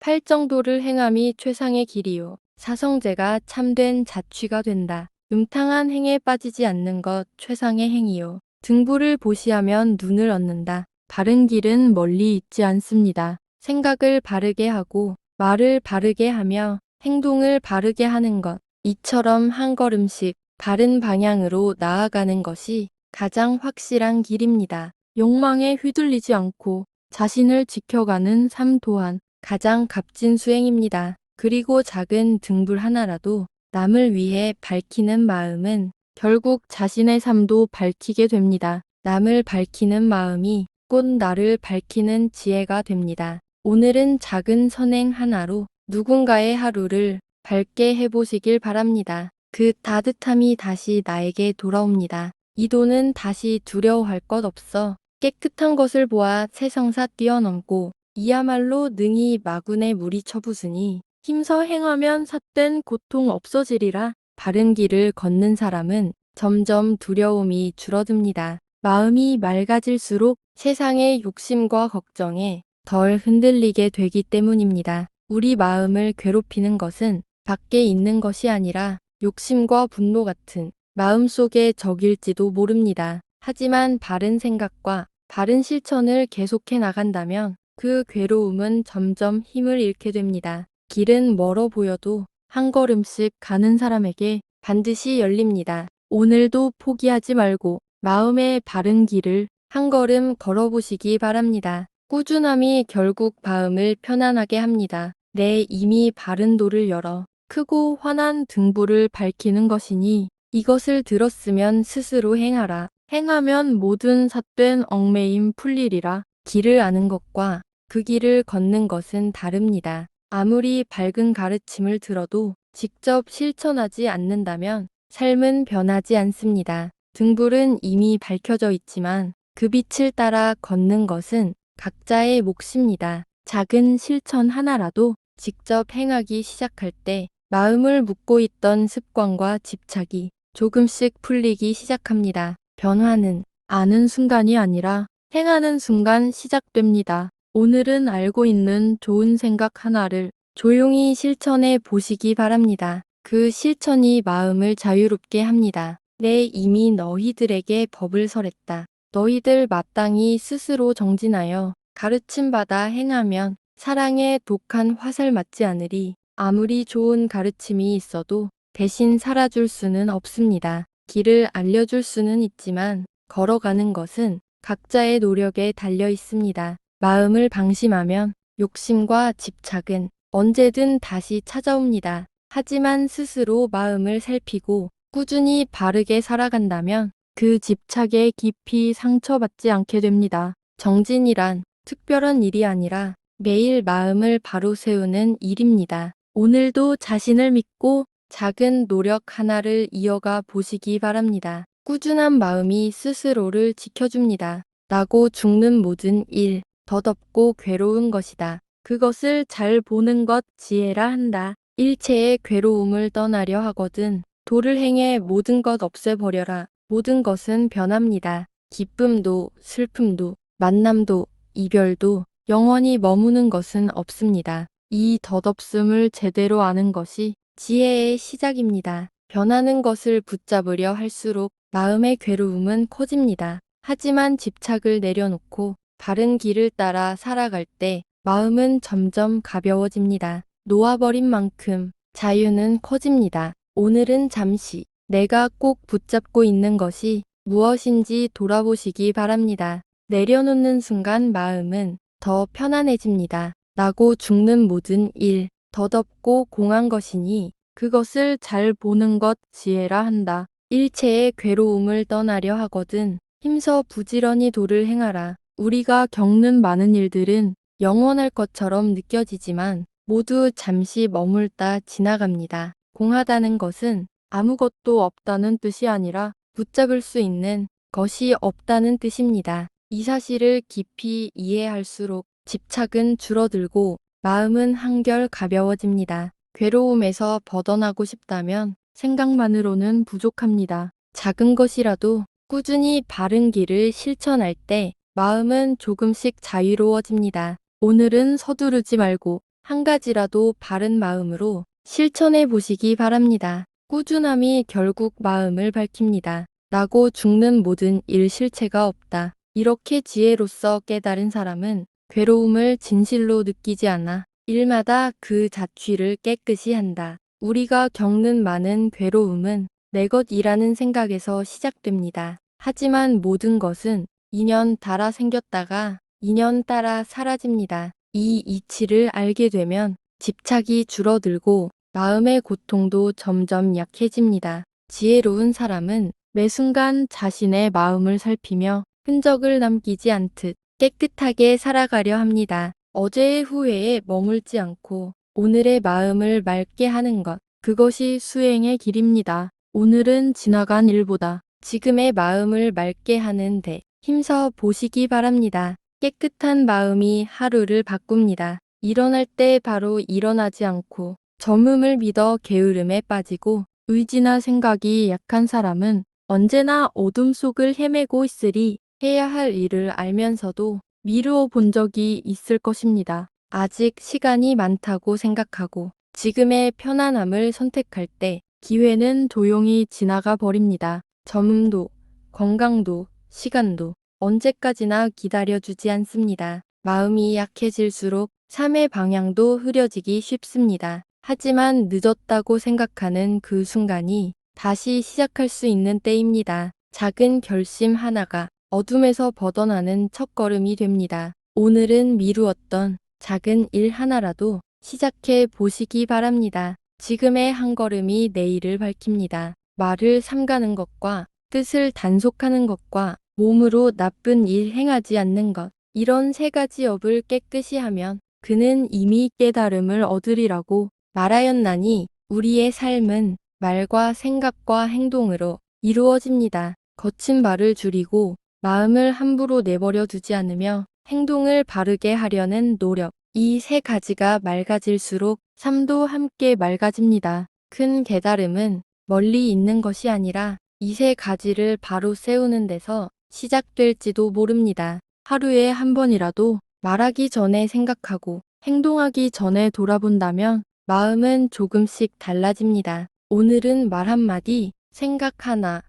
팔정도를 행함이 최상의 길이요. 사성제가 참된 자취가 된다. 음탕한 행에 빠지지 않는 것 최상의 행이요. 등불을 보시하면 눈을 얻는다. 바른 길은 멀리 있지 않습니다. 생각을 바르게 하고 말을 바르게 하며 행동을 바르게 하는 것. 이처럼 한 걸음씩 바른 방향으로 나아가는 것이 가장 확실한 길입니다. 욕망에 휘둘리지 않고 자신을 지켜가는 삶 또한 가장 값진 수행입니다. 그리고 작은 등불 하나라도 남을 위해 밝히는 마음은 결국 자신의 삶도 밝히게 됩니다. 남을 밝히는 마음이 곧 나를 밝히는 지혜가 됩니다. 오늘은 작은 선행 하나로 누군가의 하루를 밝게 해보시길 바랍니다. 그 따뜻함이 다시 나에게 돌아옵니다. 이 돈은 다시 두려워할 것 없어. 깨끗한 것을 보아 세상사 뛰어넘고 이야말로 능히 마군의 물이 쳐부으니 힘서 행하면 삿된 고통 없어지리라. 바른 길을 걷는 사람은 점점 두려움이 줄어듭니다. 마음이 맑아질수록 세상의 욕심과 걱정에 덜 흔들리게 되기 때문입니다. 우리 마음을 괴롭히는 것은 밖에 있는 것이 아니라 욕심과 분노 같은 마음속의 적일지도 모릅니다. 하지만 바른 생각과 바른 실천을 계속해 나간다면 그 괴로움은 점점 힘을 잃게 됩니다. 길은 멀어 보여도 한 걸음씩 가는 사람에게 반드시 열립니다. 오늘도 포기하지 말고 마음의 바른 길을 한 걸음 걸어보시기 바랍니다. 꾸준함이 결국 마음을 편안하게 합니다. 내 이미 바른 도를 열어 크고 환한 등불을 밝히는 것이니 이것을 들었으면 스스로 행하라. 행하면 모든 삿된 얽매임 풀리리라. 길을 아는 것과 그 길을 걷는 것은 다릅니다. 아무리 밝은 가르침을 들어도 직접 실천하지 않는다면 삶은 변하지 않습니다. 등불은 이미 밝혀져 있지만 그 빛을 따라 걷는 것은 각자의 몫입니다. 작은 실천 하나라도 직접 행하기 시작할 때 마음을 묶고 있던 습관과 집착이 조금씩 풀리기 시작합니다. 변화는 아는 순간이 아니라 행하는 순간 시작됩니다. 오늘은 알고 있는 좋은 생각 하나를 조용히 실천해 보시기 바랍니다. 그 실천이 마음을 자유롭게 합니다. 내 이미 너희들에게 법을 설했다. 너희들 마땅히 스스로 정진하여 가르침받아 행하면 사랑의 독한 화살 맞지 않으리. 아무리 좋은 가르침이 있어도 대신 살아줄 수는 없습니다. 길을 알려줄 수는 있지만 걸어가는 것은 각자의 노력에 달려 있습니다. 마음을 방심하면 욕심과 집착은 언제든 다시 찾아옵니다. 하지만 스스로 마음을 살피고 꾸준히 바르게 살아간다면 그 집착에 깊이 상처받지 않게 됩니다. 정진이란 특별한 일이 아니라 매일 마음을 바로 세우는 일입니다. 오늘도 자신을 믿고 작은 노력 하나를 이어가 보시기 바랍니다. 꾸준한 마음이 스스로를 지켜줍니다. 나고 죽는 모든 일, 덧없고 괴로운 것이다. 그것을 잘 보는 것 지혜라 한다. 일체의 괴로움을 떠나려 하거든 도를 행해 모든 것 없애버려라. 모든 것은 변합니다. 기쁨도 슬픔도 만남도 이별도 영원히 머무는 것은 없습니다. 이 덧없음을 제대로 아는 것이 지혜의 시작입니다. 변하는 것을 붙잡으려 할수록 마음의 괴로움은 커집니다. 하지만 집착을 내려놓고 바른 길을 따라 살아갈 때 마음은 점점 가벼워집니다. 놓아버린 만큼 자유는 커집니다. 오늘은 잠시 내가 꼭 붙잡고 있는 것이 무엇인지 돌아보시기 바랍니다. 내려놓는 순간 마음은 더 편안해집니다. 나고 죽는 모든 일, 덧없고 공한 것이니 그것을 잘 보는 것 지혜라 한다. 일체의 괴로움을 떠나려 하거든 힘써 부지런히 도를 행하라. 우리가 겪는 많은 일들은 영원할 것처럼 느껴지지만 모두 잠시 머물다 지나갑니다. 공하다는 것은 아무것도 없다는 뜻이 아니라 붙잡을 수 있는 것이 없다는 뜻입니다. 이 사실을 깊이 이해할수록 집착은 줄어들고 마음은 한결 가벼워집니다. 괴로움에서 벗어나고 싶다면 생각만으로는 부족합니다. 작은 것이라도 꾸준히 바른 길을 실천할 때 마음은 조금씩 자유로워집니다. 오늘은 서두르지 말고 한 가지라도 바른 마음으로 실천해 보시기 바랍니다. 꾸준함이 결국 마음을 밝힙니다. 나고 죽는 모든 일 실체가 없다. 이렇게 지혜로서 깨달은 사람은 괴로움을 진실로 느끼지 않아 일마다 그 자취를 깨끗이 한다. 우리가 겪는 많은 괴로움은 내 것이라는 생각에서 시작됩니다. 하지만 모든 것은 인연 따라 생겼다가 인연 따라 사라집니다. 이 이치를 알게 되면 집착이 줄어들고 마음의 고통도 점점 약해집니다. 지혜로운 사람은 매 순간 자신의 마음을 살피며 흔적을 남기지 않듯 깨끗하게 살아가려 합니다. 어제의 후회에 머물지 않고 오늘의 마음을 맑게 하는 것, 그것이 수행의 길입니다. 오늘은 지나간 일보다 지금의 마음을 맑게 하는 데 힘써 보시기 바랍니다. 깨끗한 마음이 하루를 바꿉니다. 일어날 때 바로 일어나지 않고 젊음을 믿어 게으름에 빠지고 의지나 생각이 약한 사람은 언제나 어둠 속을 헤매고 있으리 해야 할 일을 알면서도 미루어 본 적이 있을 것입니다. 아직 시간이 많다고 생각하고 지금의 편안함을 선택할 때 기회는 조용히 지나가 버립니다. 젊음도, 건강도, 시간도 언제까지나 기다려주지 않습니다. 마음이 약해질수록 삶의 방향도 흐려지기 쉽습니다. 하지만 늦었다고 생각하는 그 순간이 다시 시작할 수 있는 때입니다. 작은 결심 하나가 어둠에서 벗어나는 첫걸음이 됩니다. 오늘은 미루었던 작은 일 하나라도 시작해 보시기 바랍니다. 지금의 한 걸음이 내일을 밝힙니다. 말을 삼가는 것과 뜻을 단속하는 것과 몸으로 나쁜 일 행하지 않는 것, 이런 세 가지 업을 깨끗이 하면 그는 이미 깨달음을 얻으리라고 말하였나니 우리의 삶은 말과 생각과 행동으로 이루어집니다. 거친 말을 줄이고 마음을 함부로 내버려 두지 않으며 행동을 바르게 하려는 노력, 이 세 가지가 맑아질수록 삶도 함께 맑아집니다. 큰 깨달음은 멀리 있는 것이 아니라 이 세 가지를 바로 세우는 데서 시작될지도 모릅니다. 하루에 한 번이라도 말하기 전에 생각하고 행동하기 전에 돌아본다면 마음은 조금씩 달라집니다. 오늘은 말 한마디, 생각 하나,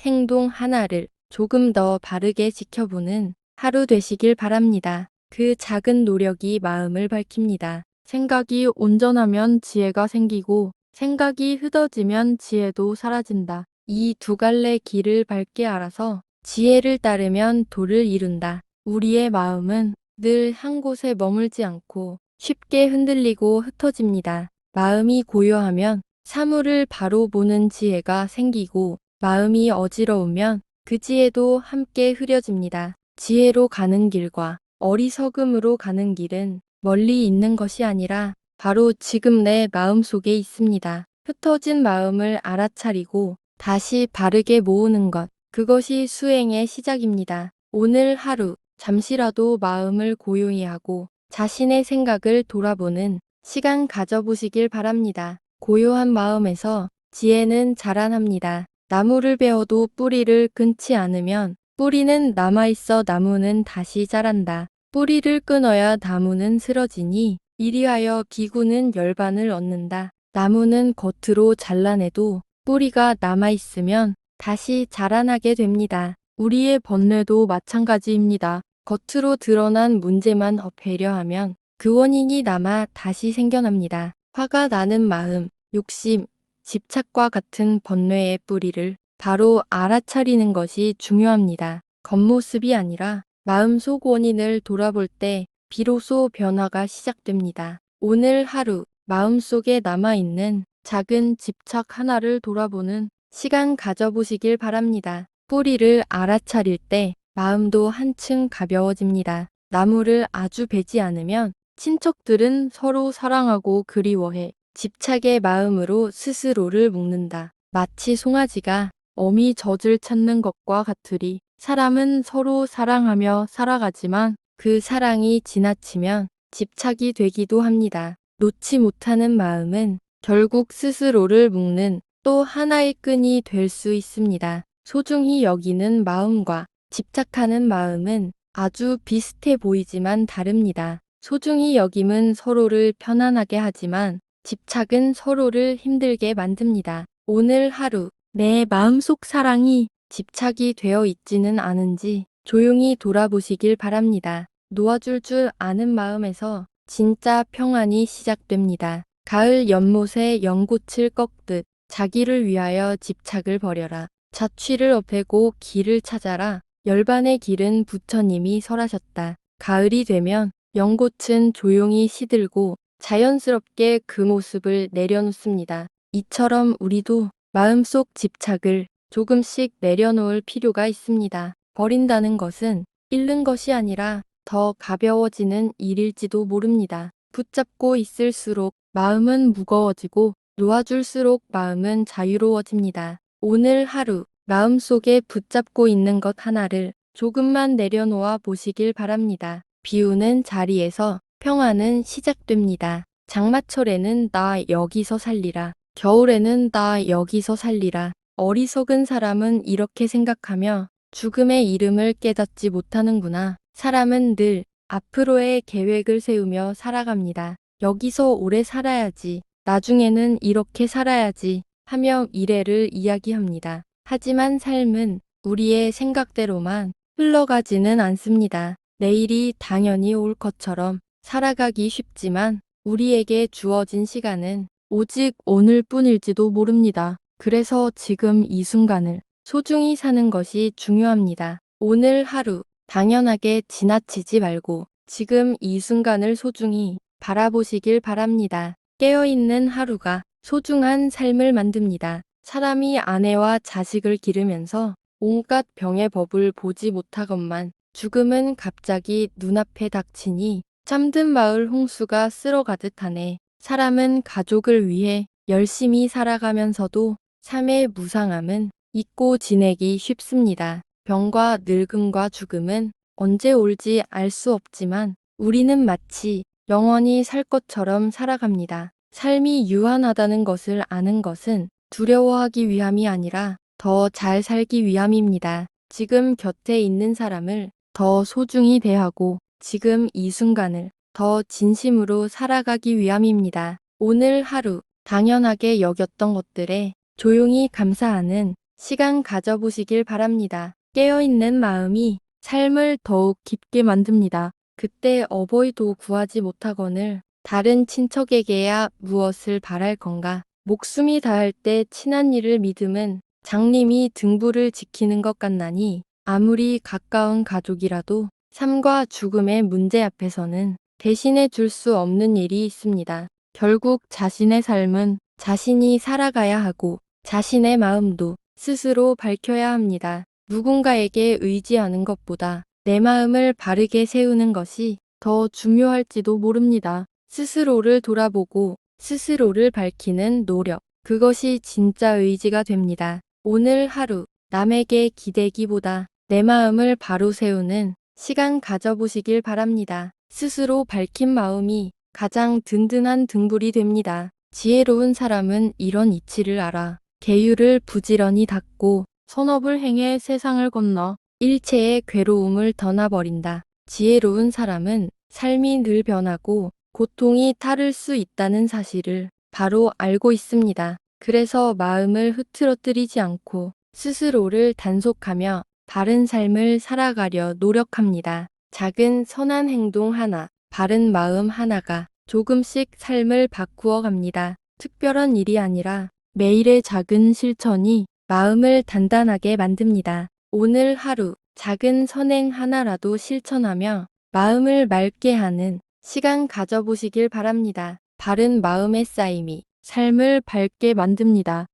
행동 하나를 조금 더 바르게 지켜보는 하루 되시길 바랍니다. 그 작은 노력이 마음을 밝힙니다. 생각이 온전하면 지혜가 생기고 생각이 흐려지면 지혜도 사라진다. 이 두 갈래 길을 밝게 알아서 지혜를 따르면 도를 이룬다. 우리의 마음은 늘 한 곳에 머물지 않고 쉽게 흔들리고 흩어집니다. 마음이 고요하면 사물을 바로 보는 지혜가 생기고 마음이 어지러우면 그 지혜도 함께 흐려집니다. 지혜로 가는 길과 어리석음으로 가는 길은 멀리 있는 것이 아니라 바로 지금 내 마음속에 있습니다. 흩어진 마음을 알아차리고 다시 바르게 모으는 것, 그것이 수행의 시작입니다. 오늘 하루 잠시라도 마음을 고요히 하고 자신의 생각을 돌아보는 시간 가져보시길 바랍니다. 고요한 마음에서 지혜는 자라납니다. 나무를 베어도 뿌리를 끊지 않으면 뿌리는 남아있어 나무는 다시 자란다. 뿌리를 끊어야 나무는 쓰러지니 이리하여 기구는 열반을 얻는다. 나무는 겉으로 잘라내도 뿌리가 남아있으면 다시 자라나게 됩니다. 우리의 번뇌도 마찬가지입니다. 겉으로 드러난 문제만 없애려 하면 그 원인이 남아 다시 생겨납니다. 화가 나는 마음, 욕심, 집착과 같은 번뇌의 뿌리를 바로 알아차리는 것이 중요합니다. 겉모습이 아니라 마음속 원인을 돌아볼 때 비로소 변화가 시작됩니다. 오늘 하루 마음속에 남아있는 작은 집착 하나를 돌아보는 시간 가져보시길 바랍니다. 뿌리를 알아차릴 때 마음도 한층 가벼워집니다. 나무를 아주 베지 않으면 친척들은 서로 사랑하고 그리워해 집착의 마음으로 스스로를 묶는다. 마치 송아지가 어미 젖을 찾는 것과 같으리 사람은 서로 사랑하며 살아가지만 그 사랑이 지나치면 집착이 되기도 합니다. 놓지 못하는 마음은 결국 스스로를 묶는 또 하나의 끈이 될 수 있습니다. 소중히 여기는 마음과 집착하는 마음은 아주 비슷해 보이지만 다릅니다. 소중히 여김은 서로를 편안하게 하지만 집착은 서로를 힘들게 만듭니다. 오늘 하루 내 마음속 사랑이 집착이 되어 있지는 않은지 조용히 돌아보시길 바랍니다. 놓아줄 줄 아는 마음에서 진짜 평안이 시작됩니다. 가을 연못에 연꽃을 꺾듯 자기를 위하여 집착을 버려라. 자취를 업애고 길을 찾아라. 열반의 길은 부처님이 설하셨다. 가을이 되면 연꽃은 조용히 시들고 자연스럽게 그 모습을 내려놓습니다. 이처럼 우리도 마음속 집착을 조금씩 내려놓을 필요가 있습니다. 버린다는 것은 잃는 것이 아니라 더 가벼워지는 일일지도 모릅니다. 붙잡고 있을수록 마음은 무거워지고 놓아줄수록 마음은 자유로워집니다. 오늘 하루 마음속에 붙잡고 있는 것 하나를 조금만 내려놓아 보시길 바랍니다. 비우는 자리에서 평화는 시작됩니다. 장마철에는 나 여기서 살리라. 겨울에는 나 여기서 살리라. 어리석은 사람은 이렇게 생각하며 죽음의 이름을 깨닫지 못하는구나. 사람은 늘 앞으로의 계획을 세우며 살아갑니다. 여기서 오래 살아야지. 나중에는 이렇게 살아야지 하며 미래를 이야기합니다. 하지만 삶은 우리의 생각대로만 흘러가지는 않습니다. 내일이 당연히 올 것처럼 살아가기 쉽지만 우리에게 주어진 시간은 오직 오늘뿐일지도 모릅니다. 그래서 지금 이 순간을 소중히 사는 것이 중요합니다. 오늘 하루 당연하게 지나치지 말고 지금 이 순간을 소중히 바라보시길 바랍니다. 깨어있는 하루가 소중한 삶을 만듭니다. 사람이 아내와 자식을 기르면서 온갖 병의 법을 보지 못하건만 죽음은 갑자기 눈앞에 닥치니 잠든 마을 홍수가 쓸어가듯 하네. 사람은 가족을 위해 열심히 살아가면서도 삶의 무상함은 잊고 지내기 쉽습니다. 병과 늙음과 죽음은 언제 올지 알 수 없지만 우리는 마치 영원히 살 것처럼 살아갑니다. 삶이 유한하다는 것을 아는 것은 두려워하기 위함이 아니라 더 잘 살기 위함입니다. 지금 곁에 있는 사람을 더 소중히 대하고 지금 이 순간을 더 진심으로 살아가기 위함입니다. 오늘 하루 당연하게 여겼던 것들에 조용히 감사하는 시간 가져보시길 바랍니다. 깨어있는 마음이 삶을 더욱 깊게 만듭니다. 그때 어버이도 구하지 못하거늘 다른 친척에게야 무엇을 바랄 건가? 목숨이 다할 때 친한 이를 믿음은 장님이 등불을 지키는 것 같나니 아무리 가까운 가족이라도 삶과 죽음의 문제 앞에서는 대신해 줄 수 없는 일이 있습니다. 결국 자신의 삶은 자신이 살아가야 하고 자신의 마음도 스스로 밝혀야 합니다. 누군가에게 의지하는 것보다 내 마음을 바르게 세우는 것이 더 중요할지도 모릅니다. 스스로를 돌아보고 스스로를 밝히는 노력, 그것이 진짜 의지가 됩니다. 오늘 하루 남에게 기대기보다 내 마음을 바로 세우는 시간 가져보시길 바랍니다. 스스로 밝힌 마음이 가장 든든한 등불이 됩니다. 지혜로운 사람은 이런 이치를 알아. 계율을 부지런히 닦고 선업을 행해 세상을 건너 일체의 괴로움을 떠나버린다. 지혜로운 사람은 삶이 늘 변하고 고통이 따를 수 있다는 사실을 바로 알고 있습니다. 그래서 마음을 흐트러뜨리지 않고 스스로를 단속하며 바른 삶을 살아가려 노력합니다. 작은 선한 행동 하나, 바른 마음 하나가 조금씩 삶을 바꾸어 갑니다. 특별한 일이 아니라 매일의 작은 실천이 마음을 단단하게 만듭니다. 오늘 하루 작은 선행 하나라도 실천하며 마음을 맑게 하는 시간 가져보시길 바랍니다. 바른 마음의 쌓임이 삶을 밝게 만듭니다.